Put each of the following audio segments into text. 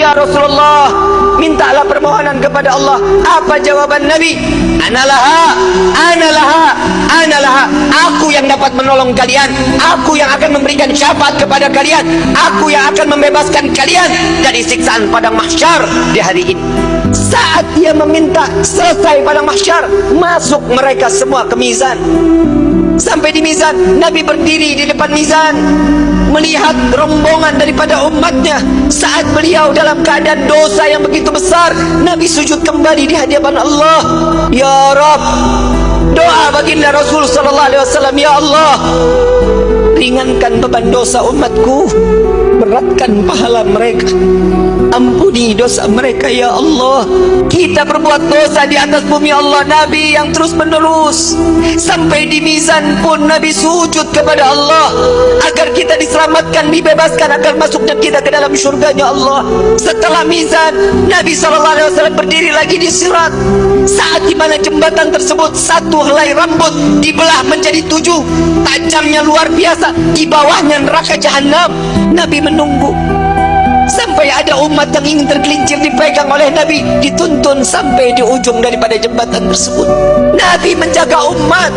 "Ya Rasulullah, mintalah permohonan kepada Allah." Apa jawaban Nabi? "Analaha, analaha, analaha." Aku yang dapat menolong kalian, aku yang akan memberikan syafaat kepada kalian, aku yang akan membebaskan kalian dari siksaan padang mahsyar di hari ini. Saat dia meminta, selesai padang mahsyar, masuk mereka semua ke mizan. Sampai di mizan, Nabi berdiri di depan mizan, melihat rombongan daripada umatnya. Saat beliau dalam keadaan dosa yang begitu besar, Nabi sujud kembali di hadapan Allah. "Ya Rabb," doa baginda Rasul sallallahu alaihi wasallam, "Ya Allah, ringankan beban dosa umatku, beratkan pahala mereka, ampuni dosa mereka ya Allah." Kita berbuat dosa di atas bumi Allah. Nabi yang terus menerus sampai di mizan pun Nabi sujud kepada Allah agar kita diselamatkan, dibebaskan, agar masuknya kita ke dalam syurganya Allah. Setelah mizan, Nabi SAW berdiri lagi di sirat. Saat di mana jembatan tersebut satu helai rambut dibelah menjadi 7, tajamnya luar biasa, di bawahnya neraka jahanam. Nabi menunggu sampai ada umat yang ingin tergelincir dipegang oleh Nabi, dituntun sampai di ujung daripada jembatan tersebut. Nabi menjaga umat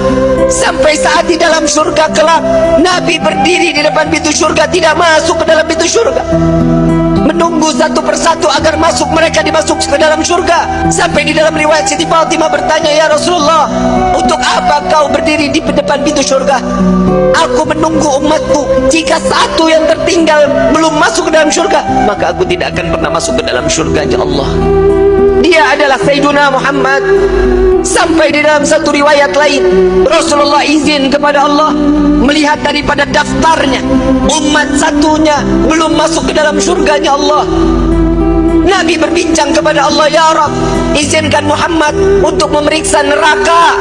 sampai saat di dalam surga kelak, Nabi berdiri di depan pintu surga, tidak masuk ke dalam pintu surga, menunggu satu persatu agar masuk, mereka dimasuk ke dalam surga. Sampai di dalam riwayat Siti Fatimah bertanya, "Ya Rasulullah, untuk apa kau berdiri di depan pintu surga?" "Aku menunggu umatku, jika satu yang tertinggal belum masuk ke dalam surga, maka aku tidak akan pernah masuk ke dalam surganya Allah." Dia adalah Sayyiduna Muhammad. Sampai di dalam satu riwayat lain, Rasulullah izin kepada Allah melihat daripada daftarnya, umat satunya belum masuk ke dalam surganya Allah. Nabi berbincang kepada Allah, "Ya Rabb, izinkan Muhammad untuk memeriksa neraka."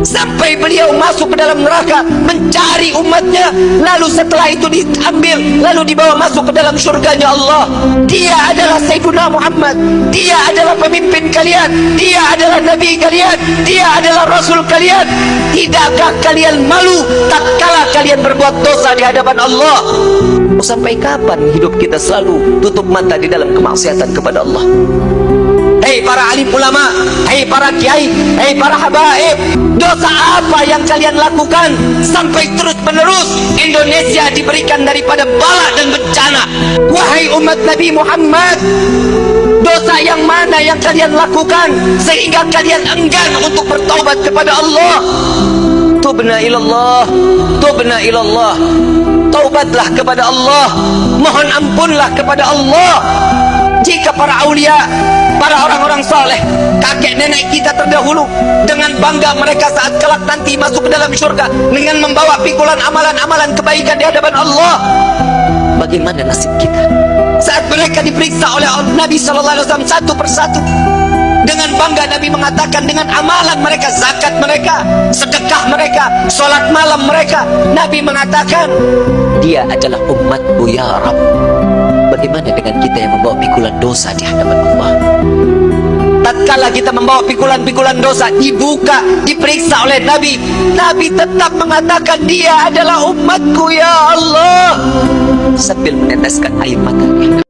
Sampai beliau masuk ke dalam neraka mencari umatnya, lalu setelah itu diambil, lalu dibawa masuk ke dalam surganya Allah. Dia adalah Sayyiduna Muhammad, dia adalah pemimpin kalian, dia adalah Nabi kalian, dia adalah Rasul kalian. Tidakkah kalian malu tak kala kalian berbuat dosa di hadapan Allah? Sampai kapan hidup kita selalu tutup mata di dalam kemaksiatan kepada Allah? Hei para alim ulama, hei para kiai, hei para habaib, dosa apa yang kalian lakukan sampai terus menerus Indonesia diberikan daripada bala dan bencana? Wahai umat Nabi Muhammad, dosa yang mana yang kalian lakukan sehingga kalian enggan untuk bertaubat kepada Allah? Tubna ilallah, tubna ilallah. Taubatlah kepada Allah, mohon ampunlah kepada Allah. Jika para aulia, para orang-orang saleh, kakek nenek kita terdahulu, dengan bangga mereka saat kelak nanti masuk ke dalam surga dengan membawa pikulan amalan-amalan kebaikan di hadapan Allah, bagaimana nasib kita saat mereka diperiksa oleh Nabi SAW satu persatu? Dengan bangga Nabi mengatakan, dengan amalan mereka, zakat mereka, sedekah mereka, sholat malam mereka, Nabi mengatakan, "Dia adalah umatku ya Rabb." Bagaimana dengan kita yang membawa pikulan dosa di hadapan Allah? Tatkala kita membawa pikulan-pikulan dosa, dibuka, diperiksa oleh Nabi, Nabi tetap mengatakan, "Dia adalah umatku ya Allah," sambil meneteskan air mata.